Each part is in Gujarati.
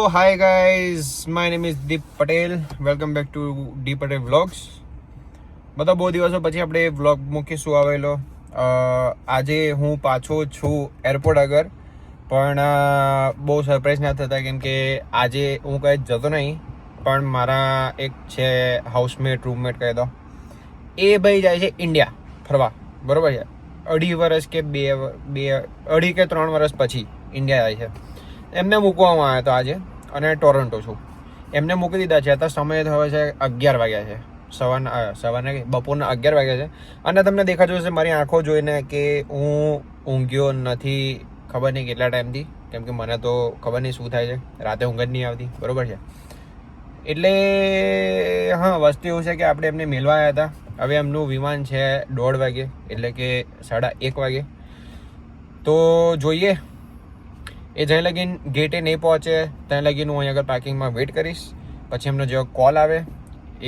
So hi guys, my name is Deep Patel. Welcome back to Deep Patel Vlogs. બધા બહુ દિવસો પછી આપણે વ્લોગ મૂકીશું આવેલો. આજે હું પાછો છું એરપોર્ટ આગળ, પણ બહુ સરપ્રાઈઝ ના થતા કેમ કે આજે હું કંઈ જતો નહીં, પણ મારા એક છે હાઉસમેટ રૂમમેટ કહે તો એ ભાઈ જાય છે ઇન્ડિયા ફરવા, બરોબર છે. 2.5 વર્ષ કે 2.5 કે 3 વર્ષ પછી ઇન્ડિયા જાય છે. એમને મૂકવામાં આવ્યો હતો આજે, અને ટોરન્ટો છું. એમને મૂકી દીધા છે. અત્યારે સમય થયો છે 11 વાગ્યા છે, સવારના બપોરના 11 વાગ્યા છે. અને તમને દેખાતું હશે મારી આંખો જોઈને કે હું ઊંઘ્યો નથી ખબર નહીં કેટલા ટાઈમથી, કેમ કે મને તો ખબર નહીં શું થાય છે, રાતે ઊંઘ જ નહીં આવતી, બરોબર છે. એટલે હા, વસ્તુ એવું છે કે આપણે એમને મેળવા આવ્યા હતા. હવે એમનું વિમાન છે 1:30 વાગે, એટલે કે 1:30 વાગે. તો જોઈએ, એ જ્યાં લગીન ગેટે નહીં પહોંચે ત્યાં લગીન હું અહીં આગળ પાર્કિંગમાં વેઇટ કરીશ. પછી એમનો જેવો કોલ આવે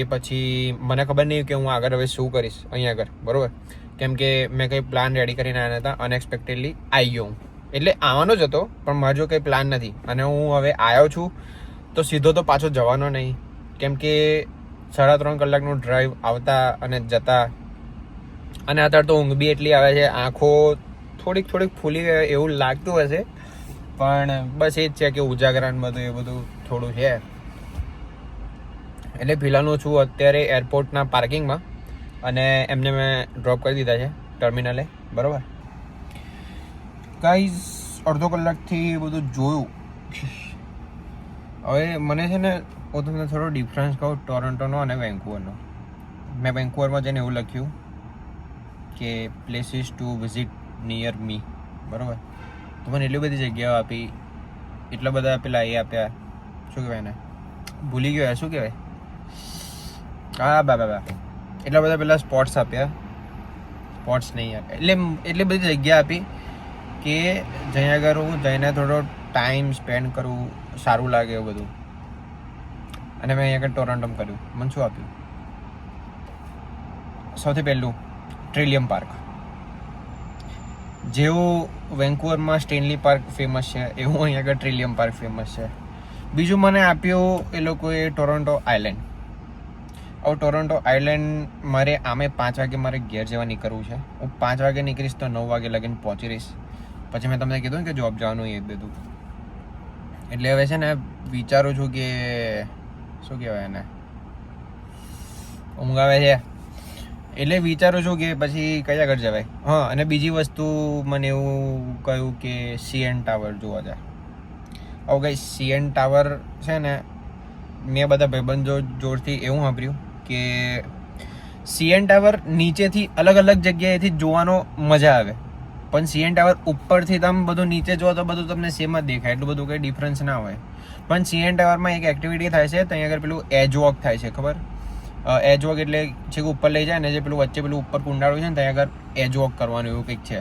એ પછી મને ખબર નહીં કે હું આગળ હવે શું કરીશ અહીં આગળ, બરાબર. કેમ કે મેં કંઈ પ્લાન રેડી કરીને આવ્યા હતા, અનએક્સપેક્ટેડલી આવી ગયો હું. એટલે આવવાનો જ હતો, પણ મારો જો કંઈ પ્લાન નથી. અને હું હવે આવ્યો છું તો સીધો તો પાછો જવાનો નહીં, કેમ કે 3.5 કલાકનું ડ્રાઈવ આવતા અને જતા. અને અત્યારે તો ઊંઘ બી એટલી આવે છે, આંખો થોડીક ફૂલી ગઈ એવું લાગતું હશે, પણ બસ એ જ છે કે ઉજાગરાન બધું એ બધું થોડું છે. એટલે ફિલહાલ હું છું અત્યારે એરપોર્ટના પાર્કિંગમાં, અને એમને મેં ડ્રોપ કરી દીધા છે ટર્મિનલે, બરાબર. ગાઈઝ, 1/2 કલાકથી બધું જોયું. હવે મને છે ને, હું તમને થોડો ડિફરન્સ કહું ટોરન્ટોનો અને વેન્કુવરનો. મેં વેન્કુવરમાં જઈને એવું લખ્યું કે પ્લેસીસ ટુ વિઝિટ નિયર મી, બરાબર. તો મને એટલી બધી જગ્યાઓ આપી, એટલા બધા પેલા એ આપ્યા, શું કહેવાય ને, ભૂલી ગયો, શું કહેવાય, હા બાબા, એટલા બધા પેલા સ્પોટ્સ આપ્યા, સ્પોટ્સ નહીં આપ્યા, એટલે એટલી બધી જગ્યા આપી કે જ્યાં આગળ હું જઈને થોડો ટાઈમ સ્પેન્ડ કરું, સારું લાગે એવું બધું. અને મેં અહીંયા આગળ ટોરન્ટોમાં કર્યું. મને શું આપ્યું? સૌથી પહેલું ટ્રિલિયમ પાર્ક. જેવું વેન્કુવરમાં સ્ટેનલી પાર્ક ફેમસ છે, એવું અહીંયા આગળ ટ્રિલિયમ પાર્ક ફેમસ છે. બીજું મને આપ્યું એ લોકોએ ટોરન્ટો આઇલેન્ડ. હવે ટોરન્ટો આઇલેન્ડ મારે આમે 5 વાગે મારે ઘેર જવા નીકળવું છે. હું 5 વાગે નીકળીશ તો 9 વાગે લગીને પહોંચી રહીશ. પછી મેં તમને કીધું કે જોબ જવાનું એ બધું. એટલે હવે છે ને વિચારું છું કે શું કહેવાય એને, ઊંઘ આવે છે, એટલે વિચારું છું કે પછી કયા આગળ જવાય. હા, અને બીજી વસ્તુ મને એવું કહ્યું કે CN ટાવર જોવા જાય. હવે કંઈ CN ટાવર છે ને, મેં બધા ભાઈબંધો જોરથી એવું સાંભળ્યું કે CN ટાવર નીચેથી અલગ જગ્યાએથી જોવાનો મજા આવે, પણ CN ટાવર ઉપરથી તમે બધું નીચે જો તો બધું તમને સેમ જ દેખાય, એટલું બધું કંઈ ડિફરન્સ ના હોય. પણ CN ટાવરમાં એક એક્ટિવિટી થાય છે, ત્યાં આગળ પેલું એજ વોક થાય છે, ખબર? એજ વોક એટલે છેક ઉપર લઈ જાય ને, જે પેલું વચ્ચે પેલું ઉપર કુંડાળું છે ને, ત્યાં આગળ એજ વોક કરવાનું એવું કંઈક છે.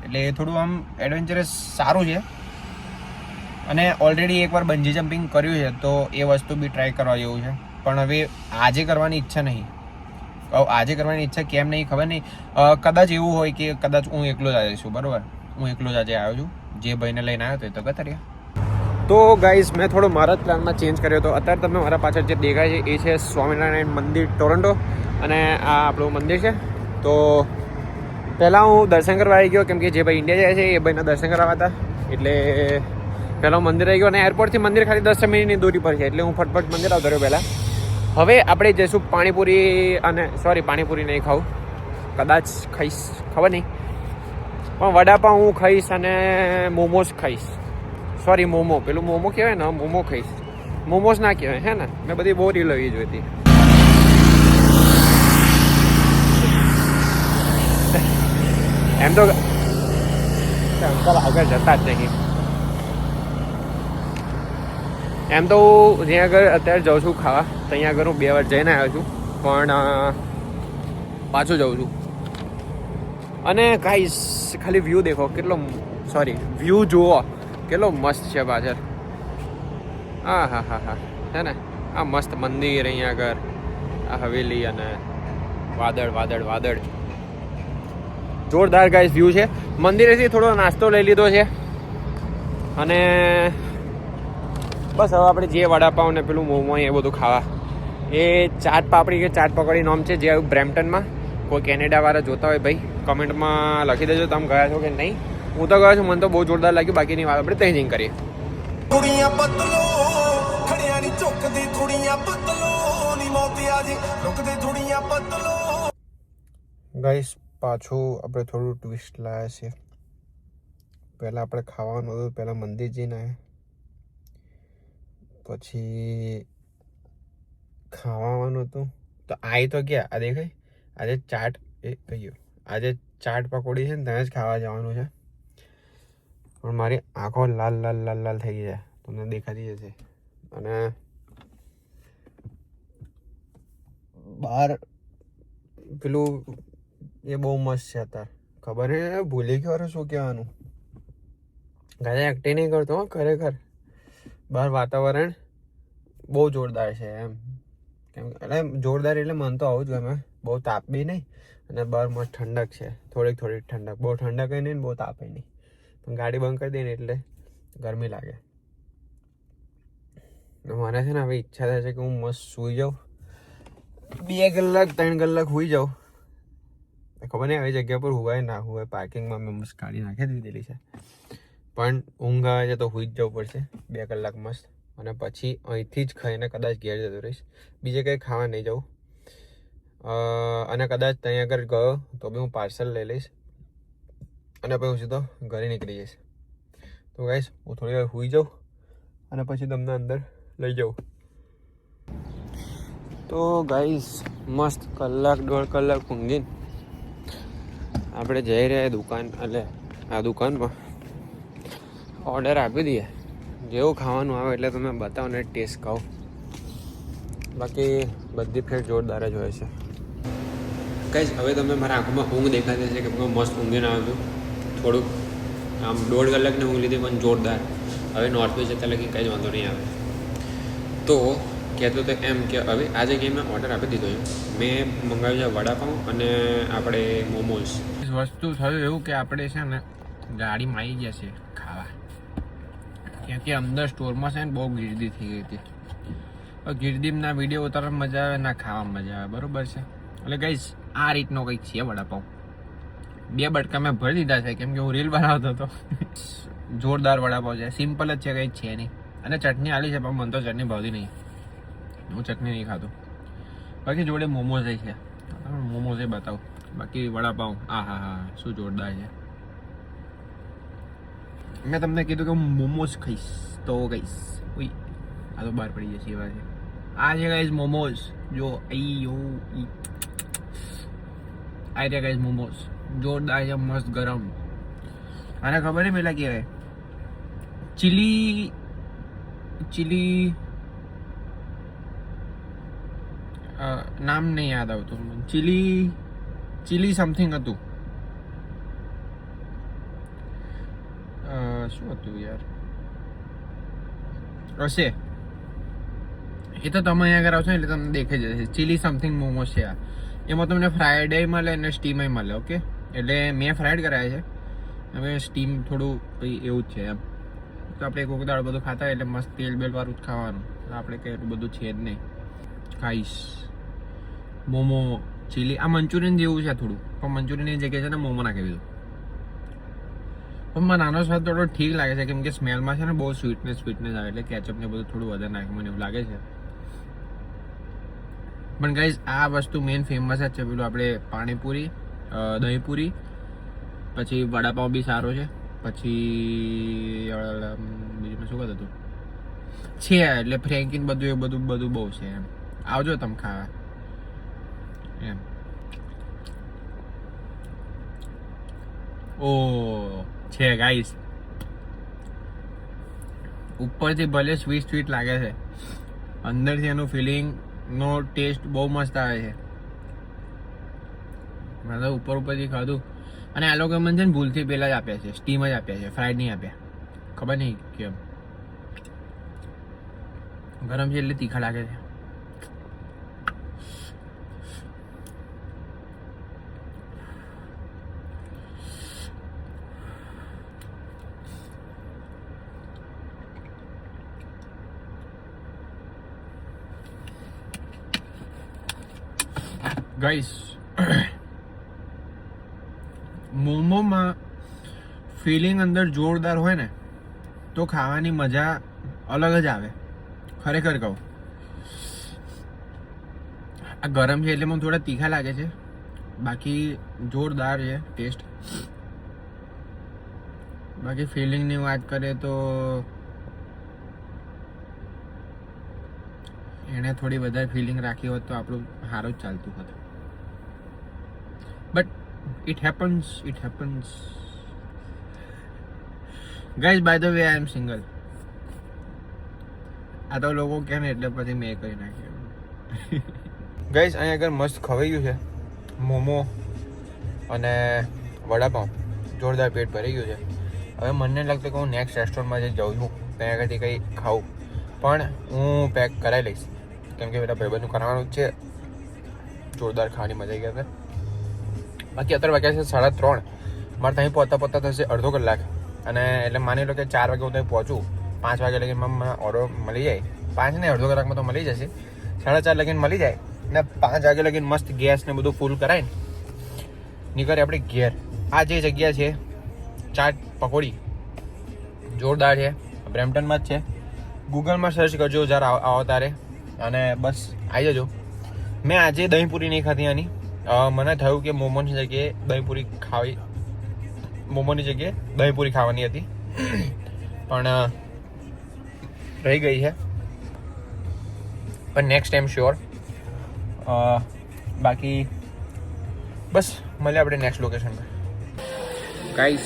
એટલે એ થોડું આમ એડવેન્ચરસ સારું છે. અને ઓલરેડી એકવાર બંજી જમ્પિંગ કર્યું છે, તો એ વસ્તુ બી ટ્રાય કરવા જેવું છે. પણ હવે આજે કરવાની ઈચ્છા નહીં. આજે કરવાની ઈચ્છા કેમ નહીં ખબર નહીં. કદાચ એવું હોય કે કદાચ હું એકલો જ આવીશું, બરાબર. હું એકલો જ આજે આવ્યો છું. જે ભાઈને લઈને આવ્યો હતો એ તો ગતર્યા. તો ગાઈઝ, મેં થોડો મારા જ પ્લાનમાં ચેન્જ કર્યો હતો. અત્યારે તમને મારા પાછળ જે દેખાય છે એ છે સ્વામિનારાયણ મંદિર ટોરન્ટો, અને આ આપણું મંદિર છે. તો પહેલાં હું દર્શન કરવા આવી ગયો, કેમ કે જે ભાઈ ઇન્ડિયા જાય છે એ ભાઈના દર્શન કરવા હતા. એટલે પહેલાં હું મંદિર આવી ગયો, અને એરપોર્ટથી મંદિર ખાલી 10 મિનિટની દૂરી પર છે, એટલે હું ફટફટ મંદિર આવતો રહ્યો પહેલાં. હવે આપણે જઈશું પાણીપુરી, અને સોરી, પાણીપુરી નહીં ખાવું, કદાચ ખાઈશ, ખબર નહીં, પણ વડાપાઉં હું ખાઈશ અને મોમોસ ખાઈશ. સોરી, મોમો, પેલું મોમો કહેવાય ને, મોમો ખાઈશ. મોમોસ ના કહેવાય, હે ને? મેં બધી બહુ રીલ એવી જોઈ હતી. એમ તો અંકલ આગળ જતા જ નહીં. એમ તો હું જ્યાં આગળ અત્યારે જાઉં છું ખાવા, ત્યાં આગળ હું 2 વાર જઈને આવ્યો છું, પણ પાછું જાઉં છું. અને ગાઈસ, ખાલી વ્યૂ દેખો કેટલો, સોરી, વ્યૂ જુઓ કેટલો મસ્ત છે પાછળ. હા, છે ને, આ મસ્ત મંદિર અહીંયા આગળ, આ હવેલી અને વાદળ જોરદાર ગાઈસ વ્યૂ છે. મંદિરેથી થોડો નાસ્તો લઈ લીધો છે, અને બસ હવે આપણે જે વડાપાઉં ને પેલું મોમો એ બધું ખાવા. એ ચાટ પાપડી કે ચાટ પકોડી નામ છે, જે બ્રેમ્પટનમાં. કોઈ કેનેડાવાળા જોતા હોય ભાઈ કમેન્ટમાં લખી દેજો તમે ગયા છો કે નહીં. હું તો ગયો છું, મને તો બહુ જોરદાર લાગ્યું. બાકીની વાત આપણે ત્યાં જઈને કરીએ. ગાઈસ પાછું આપણે થોડું ટ્વિસ્ટ લાવ્યા છીએ. પહેલાં આપણે ખાવાનું હતું, પહેલાં મંદિર જઈને પછી ખાવાનું હતું તો આવી તો ગયા. આ દેખાય આજે ચાટ એ કહ્યું આજે ચાટ પકોડી છે ને ત્યાં જ ખાવા જવાનું છે. પણ મારી આંખો લાલ લાલ લાલ લાલ થઈ ગઈ છે, તમને દેખાતી જશે. અને બહાર પેલું એ બહુ મસ્ત છે. અત્યારે ખબર છે, ભૂલી ગયો શું કહેવાનું. ગાય એક્ટિંગ નહીં કરતો ખરેખર. બહાર વાતાવરણ બહુ જોરદાર છે એમ. કેમ એટલે જોરદાર એટલે મને તો આવું જ ગમે. બહુ તાપ બી નહીં અને બહાર મસ્ત ઠંડક છે, થોડીક થોડીક ઠંડક. બહુ ઠંડક નહીં ને બહુ તાપે નહીં. પણ ગાડી બંધ કરી દઈએ ને એટલે ગરમી લાગે. મને છે ને હવે ઈચ્છા થાય છે કે હું મસ્ત સૂઈ જાઉં, 2 કલાક 3 કલાક સૂઈ જાઉં. ખબર નહીં આવી જગ્યા પર હુવાય ના હુવાય. પાર્કિંગમાં મેં મસ્ત ગાડી નાખી દીધેલી છે, પણ ઊંઘ આવે છે તો સૂઈ જ જવું પડશે 2 કલાક મસ્ત. અને પછી અહીંથી જ ખાઈને કદાચ ઘેર જતો રહીશ. બીજે કંઈ ખાવા નહીં જાઉં. અને કદાચ ત્યાં આગળ ગયો તો બી હું પાર્સલ લઈ લઈશ અને પછી હું સીધો ઘરે નીકળી જઈશ. તો ગાઈસ હું થોડી વાર સૂઈ જાઉં અને પછી તમને અંદર લઈ જાઉં. તો ગાઈસ મસ્ત 1-1.5 કલાક ઊંઘીને આપણે જઈ રહ્યા દુકાન, એટલે આ દુકાનમાં ઓર્ડર આપી દઈએ. જેવું ખાવાનું આવે એટલે તમે બતાવો ને ટેસ્ટ ખાઓ. બાકી બધી ફેટ જોરદાર જ હોય છે. ગાઈસ હવે તમે મારા આંખોમાં ઊંઘ દેખાતી છે કે મસ્ત ઊંઘીને આવ્યું થોડુંક. આમ 1.5 કલાકની ઊંઘ લીધી પણ જોરદાર. હવે નોર્થ વેસ્ટ જતા લગી કંઈ જ વાંધો નહીં આવે. તો કહેતો તો એમ કે હવે આ જગ્યાએ મેં ઓર્ડર આપી દીધો છે. મેં મંગાવ્યું છે વડાપાઉં અને આપણે મોમોઝ. વસ્તુ થયું એવું કે આપણે છે ને ગાડીમાં આવી ગયા છે ખાવા, કેમ કે અંદર સ્ટોરમાં છે ને બહુ ગીરદી થઈ ગઈ હતી. ગીરદીના વિડીયો ઉતારવામાં મજા આવે ના ખાવામાં મજા આવે, બરાબર છે. એટલે ગાઈસ આ રીતનો કંઈક છે વડાપાઉં. 2 બટકા મેં ભરી દીધા છે કેમ કે હું રીલ બનાવતો હતો. જોરદાર વડાપાઉં છે, સિમ્પલ જ છે, કંઈ છે નહીં. અને ચટણી આલી છે પણ મને તો ચટણી ભાવતી નહીં, હું ચટણી નહીં ખાતો. બાકી જોડે મોમોઝ છે, મોમોઝ એ બતાવું. બાકી વડાપાઉં આ હા હા શું જોરદાર છે. મેં તમને કીધું કે હું મોમોઝ ખાઈશ તો કહીશ. ઉઈ આ તો બહાર પડી જશે એવા છે. આ છે ગાઈસ મોમોઝ. જો આ રહ્યા ગાઈસ મોમોઝ જોરદાર છે, મસ્ત ગરમ. આને ખબર નહીં પેલા કહેવાય ચીલી નામ નહીં યાદ આવતું. ચીલી સમથિંગ હતું. શું હતું યાર હશે એ તો તમે અહીંયા આગળ આવશો એટલે તમને દેખાઈ જશે. ચીલી સમથિંગ મોમોસ છે આ. એમાં તમને ફ્રાઈડે મળે અને સ્ટીમ મળે. ઓકે, એટલે મેં ફ્રાઈડ કરાયા છે, હવે સ્ટીમ થોડું એવું જ છે એમ. તો આપણે એક વખત બધું ખાતા એટલે મસ્ત તેલ બેલ વાળું જ ખાવાનું. આપણે કંઈ એટલું બધું છે જ નહીં. ખાઈશ મોમો ચીલી. આ મંચુરિયન જેવું છે થોડું, પણ મંચુરિયનની જગ્યાએ છે ને મોમો નાખી દીધું. પણ મને નાનો સ્વાદ થોડો ઠીક લાગે છે કેમ કે સ્મેલમાં છે ને બહુ સ્વીટનેસ આવે એટલે કેચઅપ ને બધું થોડું વધારે નાખે મને એવું લાગે છે. પણ ગાઈઝ આ વસ્તુ મેઇન ફેમસ જ છે. પેલું આપણે પાણીપુરી, દહીંપુરી, પછી વડાપાઉં બી સારો છે. પછી બીજું શું કહેતું હતું છે એટલે ફ્રેન્કીન બધું એ બધું બહુ છે એમ. આવજો તમે ખાવા એમ. ઓ છે ગાઈસ, ઉપરથી ભલે સ્વીટ લાગે છે, અંદરથી એનું ફિલિંગ નો ટેસ્ટ બહુ મસ્ત આવે છે. મેં તો ઉપરથી ખાધું અને આ લોકો મને છે ને ભૂલથી પહેલાં જ આપ્યા છે, સ્ટીમ જ આપ્યા છે, ફ્રાઈડ નહીં આપ્યા. ખબર નહીં કેમ. ગરમ છે એટલે તીખા લાગે છે. ગાઈસ, મોમોમાં ફિલિંગ અંદર જોરદાર હોય ને તો ખાવાની મજા અલગ જ આવે. ખરેખર કહું, આ ગરમ છે એટલે મને થોડા તીખા લાગે છે, બાકી જોરદાર છે ટેસ્ટ. બાકી ફિલિંગની વાત કરીએ તો એણે થોડી વધારે ફિલિંગ રાખી હોત તો આપણું સારું જ ચાલતું હતું. But it happens. Guys, by the way I am single. આ તો લોકો કહે ને એટલે પછી મેં કરી નાખ્યું. ગાઈઝ, અહીંયા આગળ મસ્ત ખવાઈ ગયું છે મોમો અને વડાપાઉં. જોરદાર પેટ ભરી ગયું છે. હવે મને લાગતું કે હું નેક્સ્ટ રેસ્ટોરન્ટમાં જે જાઉં છું ત્યાં આગળથી કંઈ ખાઉં, પણ હું પેક કરાવી લઈશ કેમ કે બધા ભાઈબંધનું કરાવવાનું જ છે. જોરદાર ખાવાની મજા આવી ગયા છે. બાકી અત્યારે વાગ્યા છે 3:30. મારે ત્યાં પહોંચતા થશે અડધો કલાક, અને એટલે માની લો કે 4 વાગે હું ત્યાં પહોંચું, 5 વાગે લગીનમાં મને ઓર્ડર મળી જાય. 5 ને અડધો કલાકમાં તો મળી જશે, 4:30 લગીને મળી જાય ને 5 વાગે લગીને મસ્ત ગેસ ને બધું ફૂલ કરાવીને નીકળે આપણે ઘેર. આ જે જગ્યા છે ચાટ પકોડી જોરદાર છે, બ્રેમ્પટનમાં જ છે. ગૂગલમાં સર્ચ કરજો જ્યારે આવો તારે, અને બસ આવી જજો. મેં આજે દહીંપૂરી નહીં ખાધી આની. મને થયું કે મોમોની જગ્યાએ દહીંપૂરી ખાવાની હતી પણ રહી ગઈ છે. પણ નેક્સ્ટ ટાઈમ શ્યોર. બાકી બસ મળીએ આપણે નેક્સ્ટ લોકેશન પર. ગાઈસ,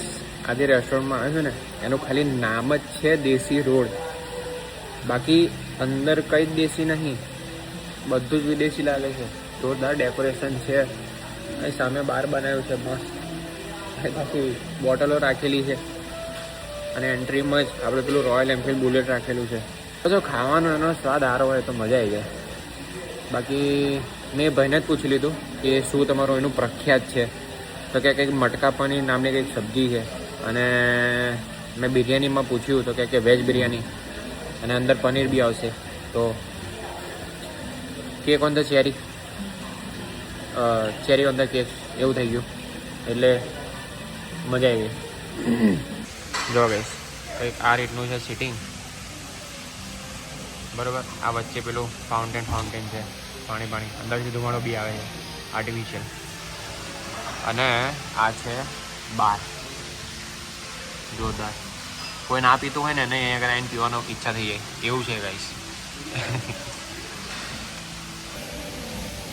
આજે રેસ્ટોરન્ટમાં આવે છે ને એનું ખાલી નામ જ છે દેશી રોડ, બાકી અંદર કંઈ જ દેશી નહીં, બધું જ વિદેશી લાગે છે. જોરદાર ડેકોરેશન છે. અહીં સામે બાર બનાવ્યું છે મસ્ત, બાકી બોટલો રાખેલી છે, અને એન્ટ્રીમાં જ આપણે પેલું રોયલ એનફિલ્ડ બુલેટ રાખેલું છે. તો ખાવાનો એનો સ્વાદ સારો હોય તો મજા આવી જાય. બાકી મેં ભાઈને જ પૂછી લીધું કે શું તમારું એનું પ્રખ્યાત છે, તો કે કંઈક મટકા પનીર નામની કંઈક સબ્જી છે, અને મેં બિરયાનીમાં પૂછ્યું તો કે વેજ બિરયાની, અને અંદર પનીર બી આવશે. તો cake on the cherry on the cake એવું થઈ ગયું, એટલે મજા આવી ગઈ. જો ગાઈસ, કંઈક આ રીતનું છે સિટિંગ, બરાબર. આ વચ્ચે પેલું ફાઉન્ટેન છે, પાણી અંદરથી ધુમાડો બી આવે છે આર્ટિફિશિયલ, અને આ છે બાર. જોરદાર. કોઈ ના પીતું હોય ને એને અહીંયા આગળ આવીને પીવાનો ઈચ્છા થઈ જાય એવું છે ગાઈસ.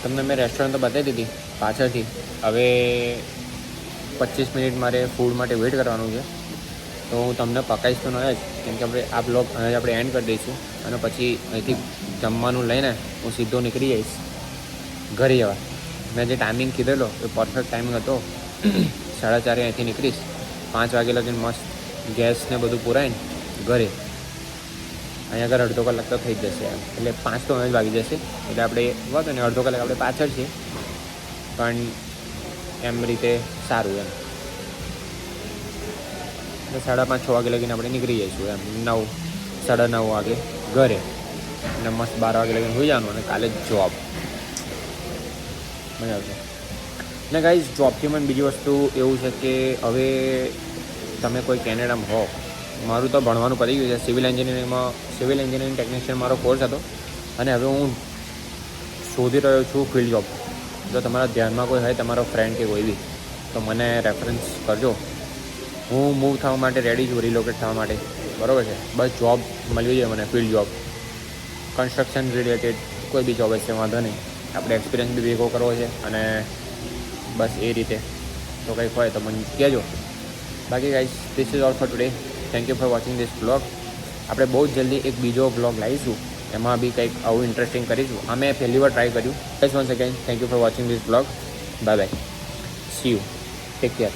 તમને મેં રેસ્ટોરન્ટ તો બતાવી દીધી પાછળથી. હવે 25 મિનિટ મારે ફૂડ માટે વેઇટ કરવાનું છે, તો હું તમને પકાવીશ તો નહીં જ, કેમ કે આપણે આ બ્લોગ આપણે એન્ડ કરી દઈશું, અને પછી અહીંથી જમવાનું લઈને હું સીધો નીકળી જઈશ ઘરે જવા. મેં જે ટાઈમિંગ કીધેલો એ પરફેક્ટ ટાઈમિંગ હતો. 4:30 અહીંથી નીકળીશ, 5 વાગે લગીને મસ્ત ગેસ ને બધું પુરાઈને ઘરે. અહીંયા આગળ અડધો કલાક તો થઈ જ જશે એમ, એટલે 5 તો જ વાગી જશે, એટલે આપણે વાંધો ને અડધો કલાક આપણે પાછળ છીએ, પણ એમ રીતે સારું એમ. 5:30-6 વાગે લગીને આપણે નીકળી જઈશું એમ. 9-9:30 વાગે ઘરે, અને મસ્ત 12 વાગે લગીને હોઈ જવાનું, અને કાલે જોબ. મજા આવશે. ને ગાઈઝ, જોબથી મને બીજી વસ્તુ એવું છે કે હવે તમે કોઈ કેનેડામાં હો, મારું તો ભણવાનું પતી ગયું છે, સિવિલ એન્જિનિયરિંગ ટેકનિશિયન મારો કોર્સ હતો, અને હવે હું શોધી રહ્યો છું ફિલ્ડ જોબ. જો તમારા ધ્યાનમાં કોઈ હોય, તમારો ફ્રેન્ડ કે કોઈ બી, તો મને રેફરન્સ કરજો. હું મૂવ થવા માટે રેડી છું, રિલોકેટ થવા માટે, બરાબર છે. બસ જોબ મળવી જોઈએ મને, ફિલ્ડ જોબ, કન્સ્ટ્રક્શન રિલેટેડ કોઈ બી જોબ હશે વાંધો નહીં, આપણે એક્સપિરિયન્સ બી ભેગો કરવો છે, અને બસ એ રીતે તો કંઈક હોય તો મને કહેજો. બાકી guys, this is all four today. Thank you for watching this blog. આપણે બહુ જ જલ્દી એક બીજો બ્લોગ લાવીશું, એમાં બી કંઈક આવું ઇન્ટરેસ્ટિંગ કરીશું. આ મેં પહેલી વાર ટ્રાય કર્યું. Just once again thank you for watching this blog. Bye bye, C you, take care.